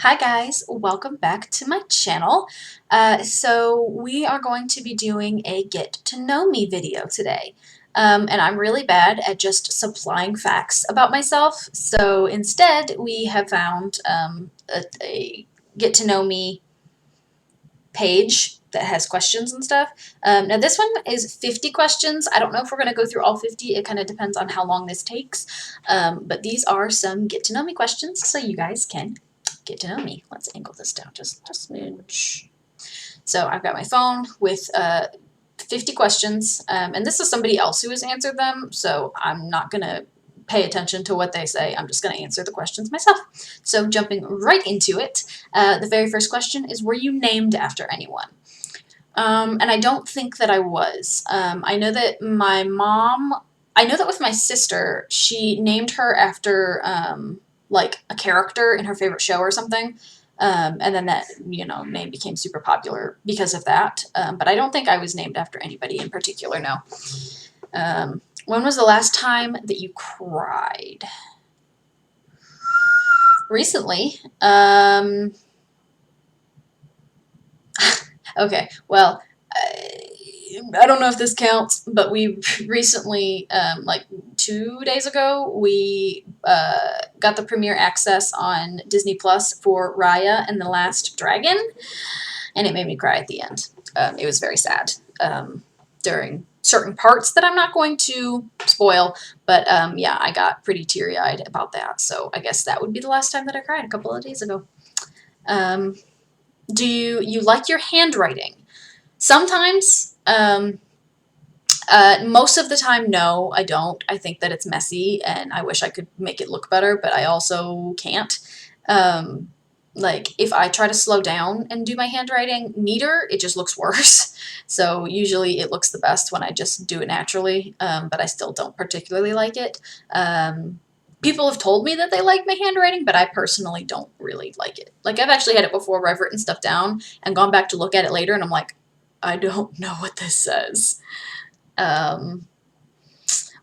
Hi guys, welcome back to my channel. So we are going to be doing a get to know me video today. And I'm really bad at just supplying facts about myself, so instead we have found a get to know me page that has questions and stuff. Now this one is 50 questions. I don't know if we're going to go through all 50. It kind of depends on how long this takes. But these are some get to know me questions, so you guys can get to know me. Let's angle this down just a smidge. So I've got my phone with 50 questions, and this is somebody else who has answered them, so I'm not going to pay attention to what they say. I'm just going to answer the questions myself. So jumping right into it, the very first question is, were you named after anyone? And I don't think that I was. I know that my mom, I know that with my sister, she named her after like a character in her favorite show or something. And then that, name became super popular because of that. But I don't think I was named after anybody in particular, no. When was the last time that you cried? Recently. Okay, well, I don't know if this counts, but we recently, like 2 days ago, we got the premiere access on Disney Plus for Raya and the Last Dragon, and it made me cry at the end. It was very sad during certain parts that I'm not going to spoil, but yeah, I got pretty teary-eyed about that, so I guess that would be the last time that I cried, a couple of days ago. Do you like your handwriting? Sometimes, most of the time, no, I don't. I think that it's messy and I wish I could make it look better, but I also can't. Like, if I try to slow down and do my handwriting neater, it just looks worse. So usually it looks the best when I just do it naturally, but I still don't particularly like it. People have told me that they like my handwriting, but I personally don't really like it. Like, I've actually had it before where I've written stuff down and gone back to look at it later, and I'm like, I don't know what this says.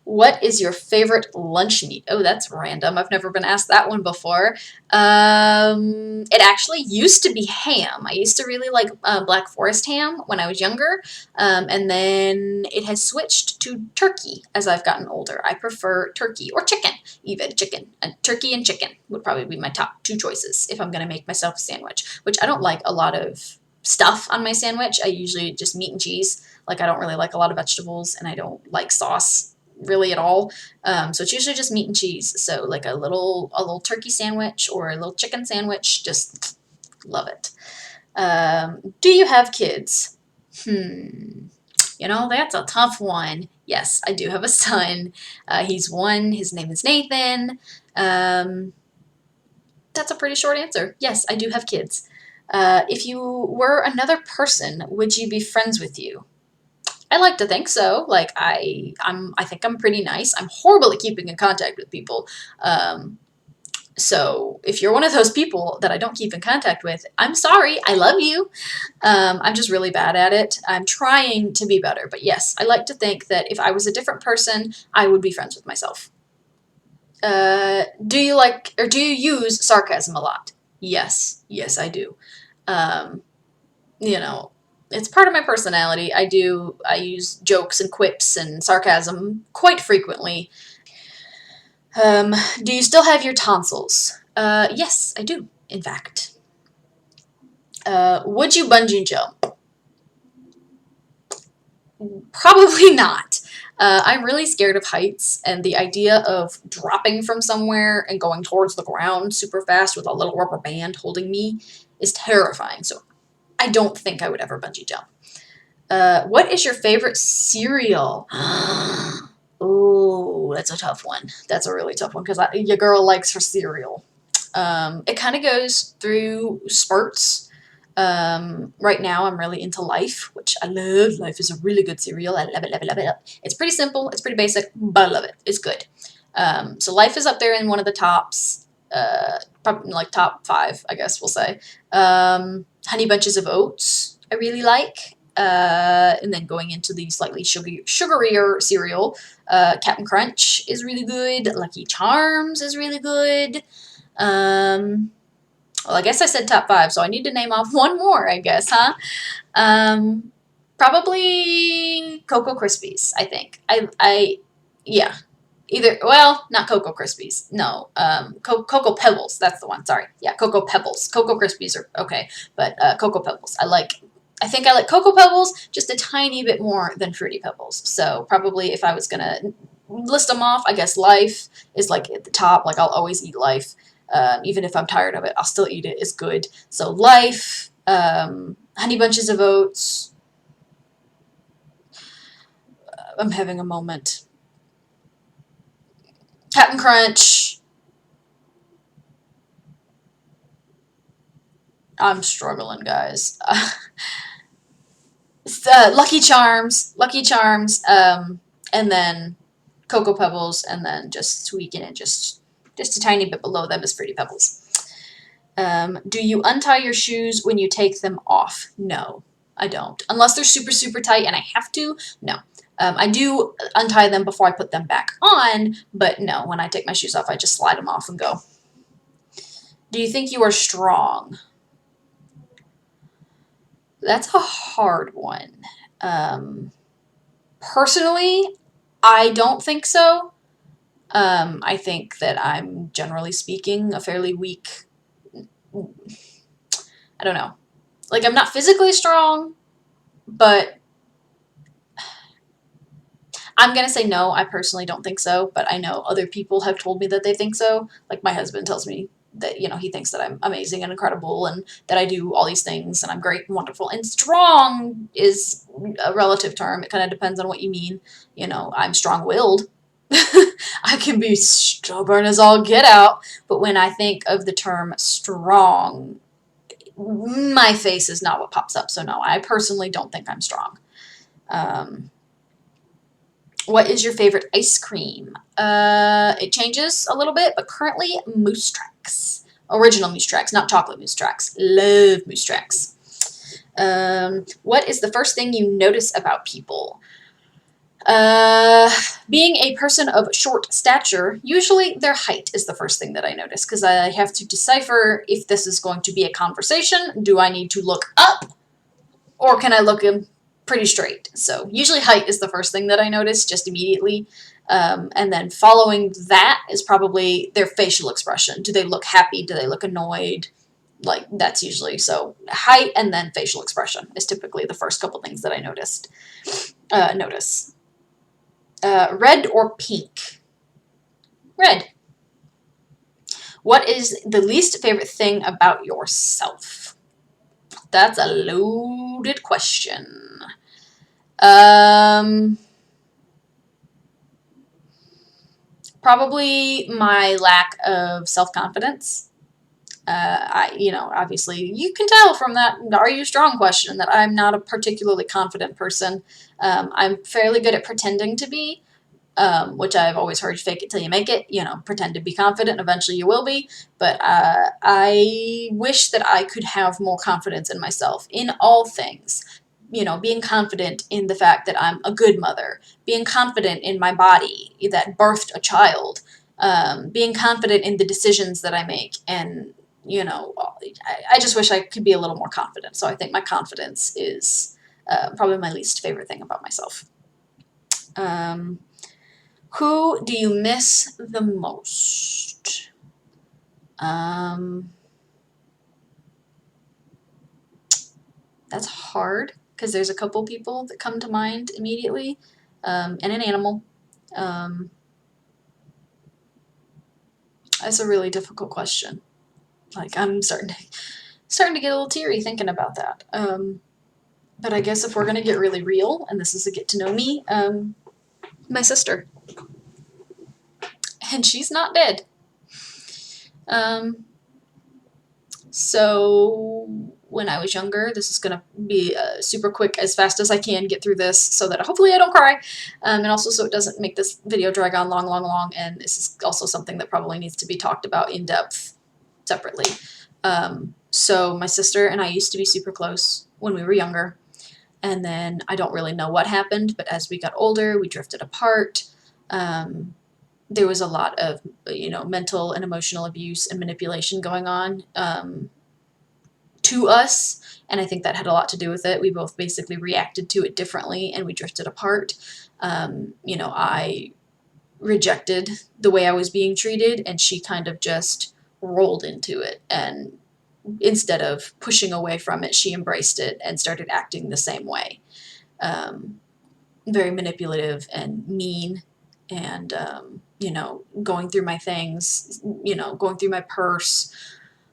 What is your favorite lunch meat? Oh, that's random. I've never been asked that one before. It actually used to be ham. I used to really like Black Forest ham when I was younger, and then it has switched to turkey as I've gotten older. I prefer turkey or chicken, even chicken. Turkey and chicken would probably be my top two choices if I'm going to make myself a sandwich, which I don't like a lot of stuff on my sandwich. I usually just meat and cheese. Like, I don't really like a lot of vegetables, and I don't like sauce really at all. So it's usually just meat and cheese. So like a little turkey sandwich or a little chicken sandwich, just love it. Do you have kids? That's a tough one. Yes, I do have a son. He's 1. His name is Nathan. That's a pretty short answer. Yes, I do have kids. If you were another person, would you be friends with you? I like to think so. Like, I think I'm pretty nice. I'm horrible at keeping in contact with people. So if you're one of those people that I don't keep in contact with, I'm sorry. I love you. I'm just really bad at it. I'm trying to be better. But yes, I like to think that if I was a different person, I would be friends with myself. Do you use sarcasm a lot? Yes. Yes, I do. Um, you know, it's part of my personality. I use jokes and quips and sarcasm quite frequently. Do you still have your tonsils? Yes, I do, in fact. Would you bungee jump? Probably not. I'm really scared of heights, and the idea of dropping from somewhere and going towards the ground super fast with a little rubber band holding me is terrifying, so I don't think I would ever bungee jump. What is your favorite cereal? Oh, that's a tough one. That's a really tough one because your girl likes her cereal. It kind of goes through spurts. Right now, I'm really into Life, which I love. Life is a really good cereal. I love it, love it, love it. It's pretty simple. It's pretty basic, but I love it. It's good. So Life is up there in one of the tops. Probably like top 5, I guess we'll say. Honey Bunches of Oats, I really like. And then going into the slightly sugarier cereal, Captain Crunch is really good. Lucky Charms is really good. Well, I guess I said top 5, so I need to name off one more, I guess, huh? Um, Probably Cocoa Krispies, I think. Yeah. Either, well, not Cocoa Krispies. No, Cocoa Pebbles. That's the one. Sorry. Yeah, Cocoa Pebbles. Cocoa Krispies are okay, but Cocoa Pebbles. I think I like Cocoa Pebbles just a tiny bit more than Fruity Pebbles. So probably if I was gonna list them off, I guess Life is like at the top. Like I'll always eat Life. Even if I'm tired of it, I'll still eat it. It's good. So Life, Honey Bunches of Oats. I'm having a moment. Captain Crunch. I'm struggling, guys. Lucky Charms, and then Cocoa Pebbles, and then just tweaking it just a tiny bit below them is Fruity Pebbles. Do you untie your shoes when you take them off? No, I don't. Unless they're super, super tight and I have to, no. I do untie them before I put them back on, but no, when I take my shoes off, I just slide them off and go. Do you think you are strong? That's a hard one. Personally, I don't think so. I think that I'm, generally speaking, a fairly weak, I don't know. Like, I'm not physically strong, but I'm going to say no. I personally don't think so, but I know other people have told me that they think so. Like, my husband tells me that, you know, he thinks that I'm amazing and incredible and that I do all these things and I'm great and wonderful. And strong is a relative term. It kind of depends on what you mean. You know, I'm strong-willed. I can be stubborn as all get out, but when I think of the term strong, my face is not what pops up. So no, I personally don't think I'm strong. What is your favorite ice cream? It changes a little bit, but currently Moose Tracks. Original Moose Tracks, not chocolate Moose Tracks. Love Moose Tracks. What is the first thing you notice about people? Being a person of short stature, usually their height is the first thing that I notice because I have to decipher if this is going to be a conversation. Do I need to look up or can I look in pretty straight? So usually height is the first thing that I notice just immediately. And then following that is probably their facial expression. Do they look happy? Do they look annoyed? Like that's usually, so height and then facial expression is typically the first couple things that I notice. Red or pink? Red. What is the least favorite thing about yourself? That's a loaded question. Probably my lack of self-confidence. Obviously you can tell from that "Are you strong?" question that I'm not a particularly confident person. I'm fairly good at pretending to be, which I've always heard, fake it till you make it, you know, pretend to be confident, eventually you will be, but I wish that I could have more confidence in myself in all things. You know, being confident in the fact that I'm a good mother, being confident in my body that birthed a child, being confident in the decisions that I make, and, you know, I just wish I could be a little more confident, so I think my confidence is probably my least favorite thing about myself. Who do you miss the most? That's hard because there's a couple people that come to mind immediately, and an animal. That's a really difficult question. Like I'm starting to get a little teary thinking about that. But I guess if we're gonna get really real, and this is a get to know me, my sister. And she's not dead. So when I was younger, this is going to be super quick, as fast as I can get through this so that hopefully I don't cry, and also so it doesn't make this video drag on long, and this is also something that probably needs to be talked about in depth separately. So my sister and I used to be super close when we were younger, and then I don't really know what happened, but as we got older, we drifted apart. There was a lot of, mental and emotional abuse and manipulation going on to us, and I think that had a lot to do with it. We both basically reacted to it differently, and we drifted apart. I rejected the way I was being treated, and she kind of just rolled into it, and instead of pushing away from it, she embraced it and started acting the same way. Very manipulative and mean, and going through my things, going through my purse,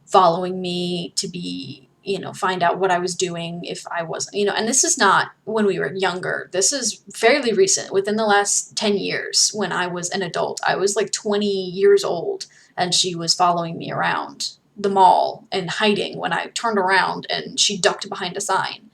following me to be, find out what I was doing if I wasn't, and this is not when we were younger. This is fairly recent, within the last 10 years. When I was an adult, I was like 20 years old, and she was following me around the mall and hiding when I turned around, and she ducked behind a sign.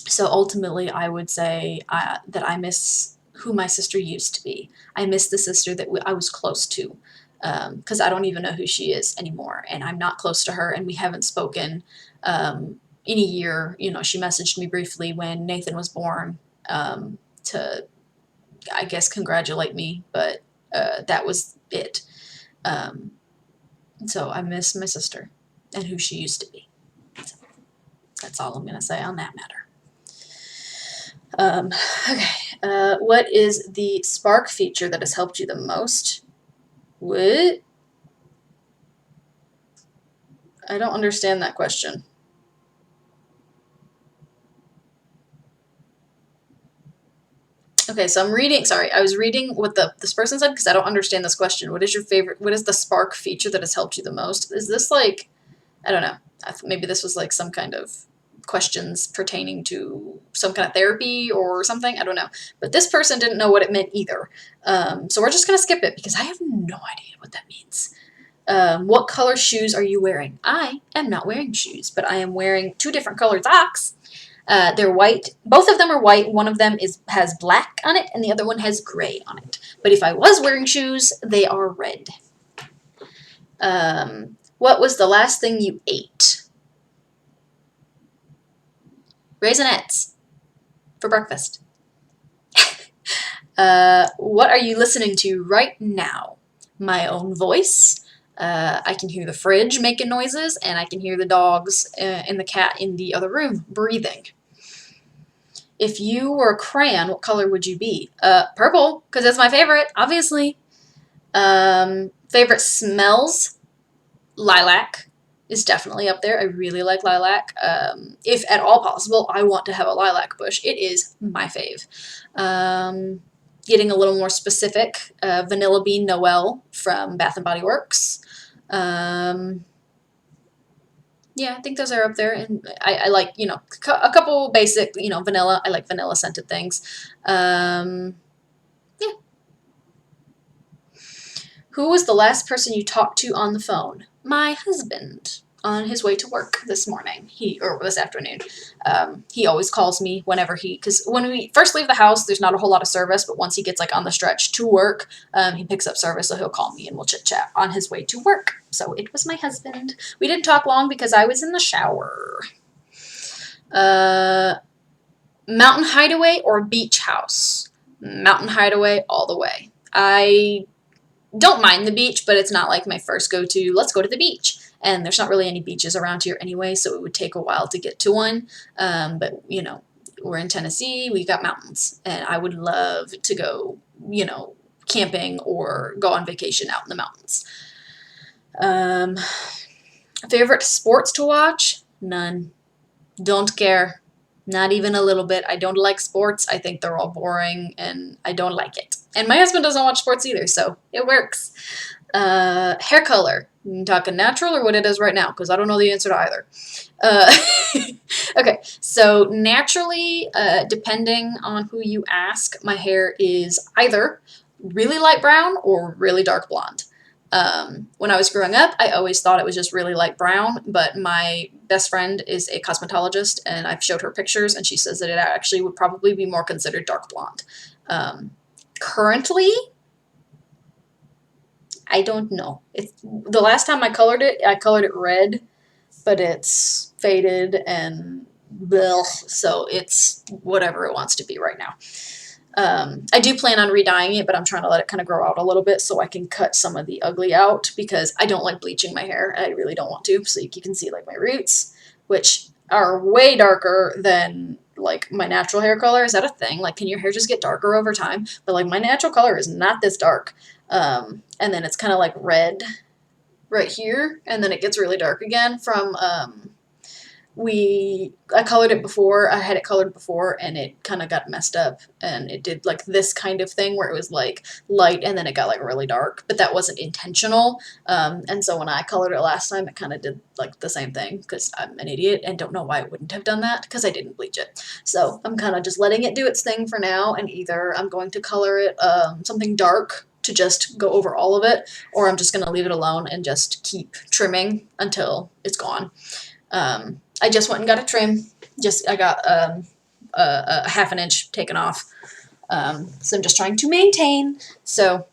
So ultimately, I would say that I miss who my sister used to be. I miss the sister that I was close to, because I don't even know who she is anymore, and I'm not close to her, and we haven't spoken in a year. She messaged me briefly when Nathan was born, to, I guess, congratulate me, but that was it. So I miss my sister and who she used to be. So that's all I'm going to say on that matter. Okay. What is the spark feature that has helped you the most? What? I don't understand that question. Okay, so I'm reading, sorry, I was reading what this person said because I don't understand this question. What is the spark feature that has helped you the most? Is this like, I don't know, maybe this was like some kind of questions pertaining to some kind of therapy or something, I don't know. But this person didn't know what it meant either. So we're just going to skip it because I have no idea what that means. What color shoes are you wearing? I am not wearing shoes, but I am wearing two different colored socks. They're white. Both of them are white. One of them has black on it, and the other one has gray on it. But if I was wearing shoes, they are red. What was the last thing you ate? Raisinets for breakfast. What are you listening to right now? My own voice. I can hear the fridge making noises, and I can hear the dogs and the cat in the other room breathing. If you were a crayon, what color would you be? Purple, because that's my favorite, obviously. Favorite smells? Lilac is definitely up there. I really like lilac. If at all possible, I want to have a lilac bush. It is my fave. Getting a little more specific, Vanilla Bean Noel from Bath & Body Works. Yeah, I think those are up there, and I like, a couple basic, vanilla. I like vanilla scented things. Yeah. Who was the last person you talked to on the phone? My husband, on his way to work this morning. Or this afternoon. He always calls me whenever because when we first leave the house, there's not a whole lot of service, but once he gets like on the stretch to work, he picks up service, so he'll call me and we'll chit chat on his way to work. So it was my husband. We didn't talk long because I was in the shower. Mountain hideaway or beach house? Mountain hideaway all the way. I don't mind the beach, but it's not like my first go-to, let's go to the beach. And there's not really any beaches around here anyway, so it would take a while to get to one. But, we're in Tennessee, we got mountains, and I would love to go, camping or go on vacation out in the mountains. Favorite sports to watch? None. Don't care. Not even a little bit. I don't like sports. I think they're all boring, and I don't like it. And my husband doesn't watch sports either, so it works. Hair color. You talking natural or what it is right now? Because I don't know the answer to either. Okay, so naturally, depending on who you ask, my hair is either really light brown or really dark blonde. When I was growing up, I always thought it was just really light brown, but my best friend is a cosmetologist, and I've showed her pictures, and she says that it actually would probably be more considered dark blonde. Currently, I don't know. The last time I colored it red, but it's faded and bleh, so it's whatever it wants to be right now. I do plan on re-dyeing it, but I'm trying to let it kind of grow out a little bit so I can cut some of the ugly out because I don't like bleaching my hair. I really don't want to. So you can see like my roots, which are way darker than like my natural hair color. Is that a thing? Like, can your hair just get darker over time? But like my natural color is not this dark. And then it's kind of like red right here, and then it gets really dark again from I colored it before. I had it colored before and it kind of got messed up and it did like this kind of thing where it was like light and then it got like really dark, but that wasn't intentional. And so when I colored it last time, it kind of did like the same thing because I'm an idiot and don't know why it wouldn't have done that because I didn't bleach it. So I'm kind of just letting it do its thing for now, and either I'm going to color it something dark to just go over all of it, or I'm just going to leave it alone and just keep trimming until it's gone. I just went and got a trim. I got a half an inch taken off. So I'm just trying to maintain. So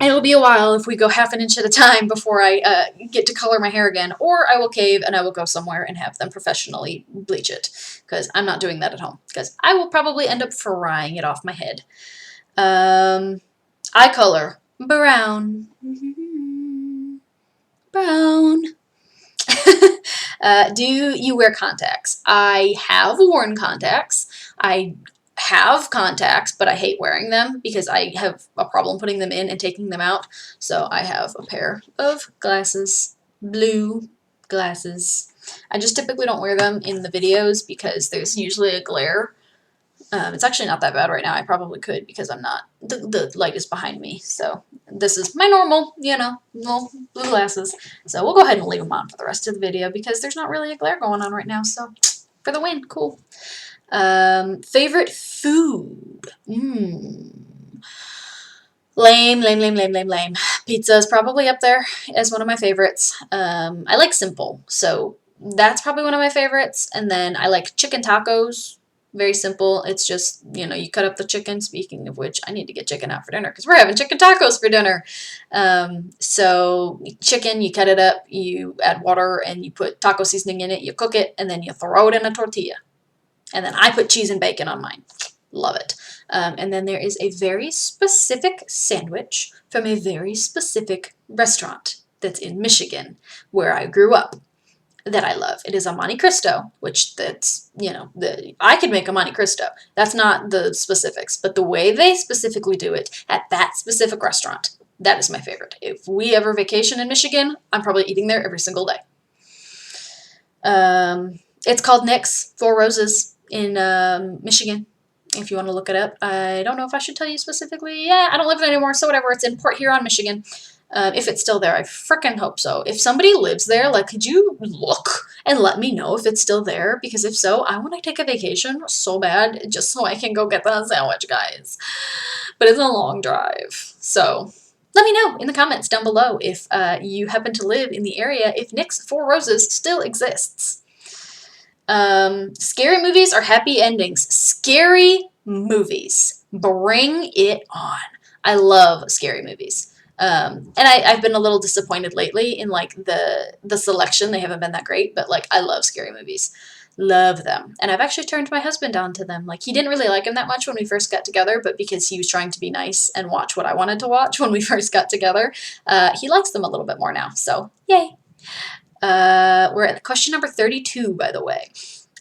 it'll be a while if we go half an inch at a time before I get to color my hair again, or I will cave and I will go somewhere and have them professionally bleach it because I'm not doing that at home because I will probably end up frying it off my head. Eye color, brown. Brown. Do you wear contacts? I have worn contacts. I have contacts, but I hate wearing them because I have a problem putting them in and taking them out. So I have a pair of glasses, blue glasses. I just typically don't wear them in the videos because there's usually a glare. It's actually not that bad right now. I probably could because I'm not, the light is behind me. So this is my normal, little blue glasses. So we'll go ahead and leave them on for the rest of the video because there's not really a glare going on right now. So for the win, cool. Favorite food? Lame, lame, lame, lame, lame, lame. Pizza is probably up there as one of my favorites. I like simple, so that's probably one of my favorites. And then I like chicken tacos. Very simple. It's just, you cut up the chicken. Speaking of which, I need to get chicken out for dinner because we're having chicken tacos for dinner. So chicken, you cut it up, you add water, and you put taco seasoning in it. You cook it, and then you throw it in a tortilla. And then I put cheese and bacon on mine. Love it. And then there is a very specific sandwich from a very specific restaurant that's in Michigan, where I grew up, that I love. It is a Monte Cristo, which I could make a Monte Cristo. That's not the specifics, but the way they specifically do it at that specific restaurant, that is my favorite. If we ever vacation in Michigan, I'm probably eating there every single day. It's called Nick's Four Roses in Michigan, if you want to look it up. I don't know if I should tell you specifically. Yeah, I don't live there anymore, so whatever. It's in Port Huron, Michigan. If it's still there, I frickin' hope so. If somebody lives there, like, could you look and let me know if it's still there? Because if so, I want to take a vacation so bad just so I can go get that sandwich, guys. But it's a long drive. So let me know in the comments down below if you happen to live in the area, if Nick's Four Roses still exists. Scary movies or happy endings? Scary movies. Bring it on. I love scary movies. And I've been a little disappointed lately in like the selection. They haven't been that great, but like I love scary movies. Love them. And I've actually turned my husband on to them. Like he didn't really like them that much when we first got together, but because he was trying to be nice and watch what I wanted to watch when we first got together, he likes them a little bit more now. So yay. We're at question number 32, by the way.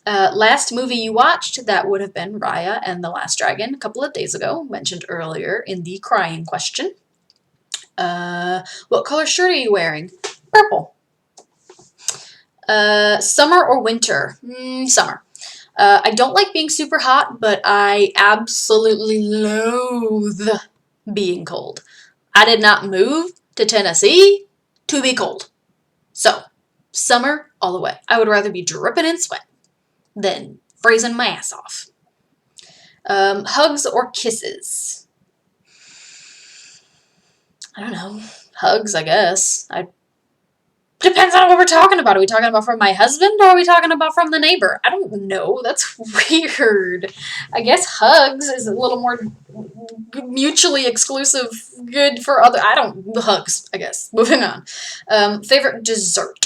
Last movie you watched, that would have been Raya and the Last Dragon a couple of days ago, mentioned earlier in the crying question. What color shirt are you wearing? Purple. Summer or winter? Summer. I don't like being super hot, but I absolutely loathe being cold. I did not move to Tennessee to be cold. So, summer all the way. I would rather be dripping in sweat than freezing my ass off. Hugs or kisses? I don't know. Hugs, I guess. Depends on what we're talking about. Are we talking about from my husband or are we talking about from the neighbor? I don't know. That's weird. I guess hugs is a little more mutually exclusive, good for other. Hugs, I guess. Moving on. Favorite dessert?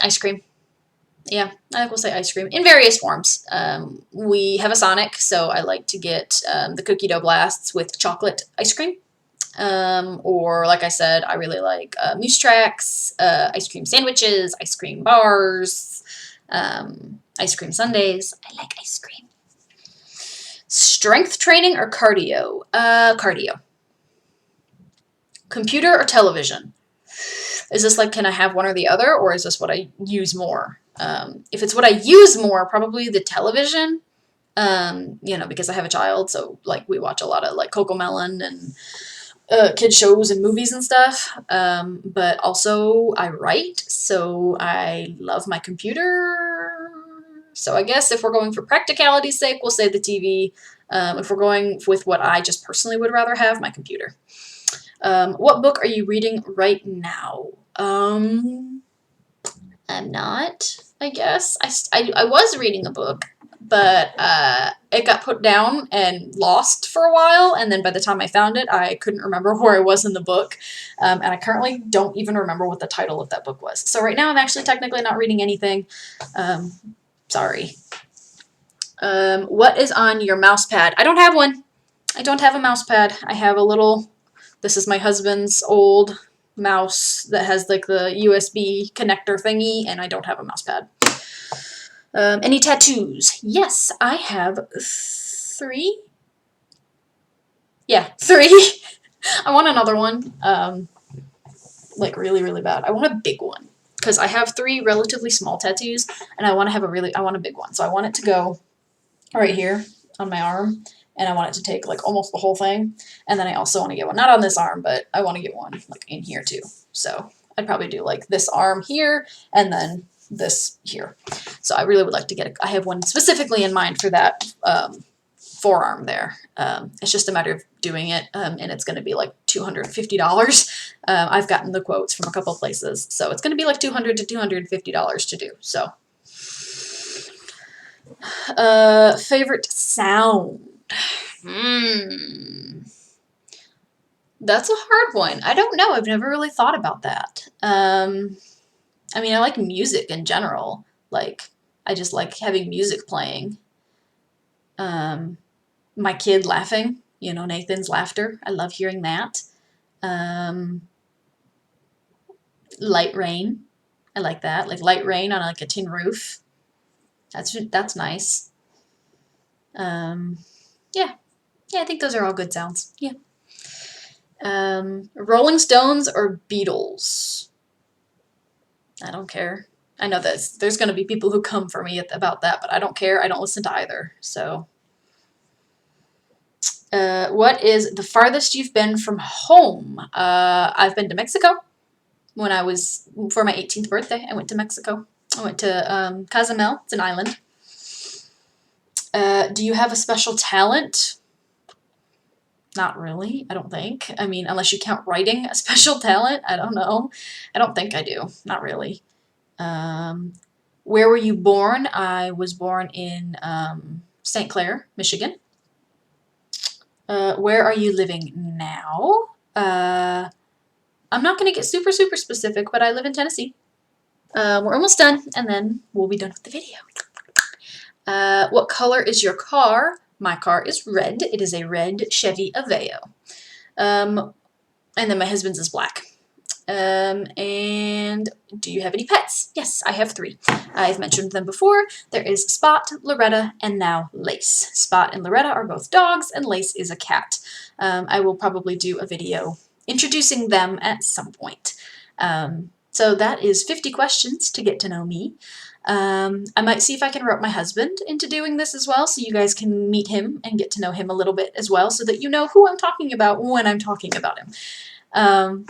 Ice cream. Yeah, I think we'll say ice cream in various forms. We have a Sonic, so I like to get the cookie dough blasts with chocolate ice cream. Or like I said, I really like moose tracks, ice cream sandwiches, ice cream bars, ice cream sundaes. I like ice cream. Strength training or cardio? Cardio. Computer or television? Is this like, can I have one or the other, or is this what I use more? If it's what I use more, probably the television. You know, because I have a child, so like we watch a lot of like Cocomelon and kid shows and movies and stuff. But also I write, so I love my computer. So I guess if we're going for practicality's sake, we'll say the TV. If we're going with what I just personally would rather have, my computer. What book are you reading right now? I'm not, I guess. I was reading a book, but it got put down and lost for a while, and then by the time I found it, I couldn't remember where I was in the book, and I currently don't even remember what the title of that book was. So right now I'm actually technically not reading anything. Sorry. What is on your mouse pad? I don't have one. I don't have a mouse pad. I have a little, this is my husband's old mouse that has like the USB connector thingy, and I don't have a mouse pad. Any tattoos? Yes, I have 3. Yeah, 3. I want another one, like really, really bad. I want a big one because I have 3 relatively small tattoos, and I want to have I want a big one. So I want it to go right here on my arm, and I want it to take like almost the whole thing. And then I also want to get one, not on this arm, but I want to get one like in here too. So I'd probably do like this arm here and then this here. So I really would like to get I have one specifically in mind for that forearm there. It's just a matter of doing it, and it's going to be like $250. I've gotten the quotes from a couple places, so it's going to be like $200 to $250 to do. So favorite sound? That's a hard one. I don't know. I've never really thought about that. I mean, I like music in general. Like, I just like having music playing. My kid laughing, you know, Nathan's laughter. I love hearing that. Light rain. I like that. Like light rain on like a tin roof. That's nice. Yeah. Yeah, I think those are all good sounds. Yeah. Rolling Stones or Beatles? I don't care. I know that there's going to be people who come for me about that, but I don't care. I don't listen to either. So, what is the farthest you've been from home? I've been to Mexico. When I was, for my 18th birthday, I went to Mexico. I went to Cozumel. It's an island. Do you have a special talent? Not really, I don't think. I mean, unless you count writing a special talent, I don't know. I don't think I do. Not really. Where were you born? I was born in St. Clair, Michigan. Where are you living now? I'm not going to get super, super specific, but I live in Tennessee. We're almost done, and then we'll be done with the video. What color is your car? My car is red. It is a red Chevy Aveo. And then my husband's is black. And do you have any pets? Yes, I have 3. I've mentioned them before. There is Spot, Loretta, and now Lace. Spot and Loretta are both dogs, and Lace is a cat. I will probably do a video introducing them at some point. So that is 50 questions to get to know me. I might see if I can rope my husband into doing this as well, so you guys can meet him and get to know him a little bit as well, so that you know who I'm talking about when I'm talking about him.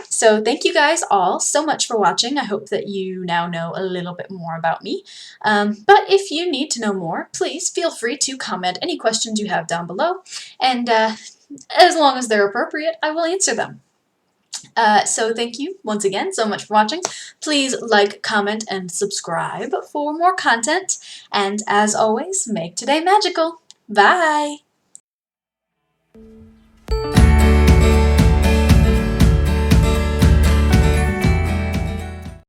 So thank you guys all so much for watching. I hope that you now know a little bit more about me. But if you need to know more, please feel free to comment any questions you have down below, and as long as they're appropriate, I will answer them. So thank you once again so much for watching. Please like, comment, and subscribe for more content. And as always, make today magical. Bye!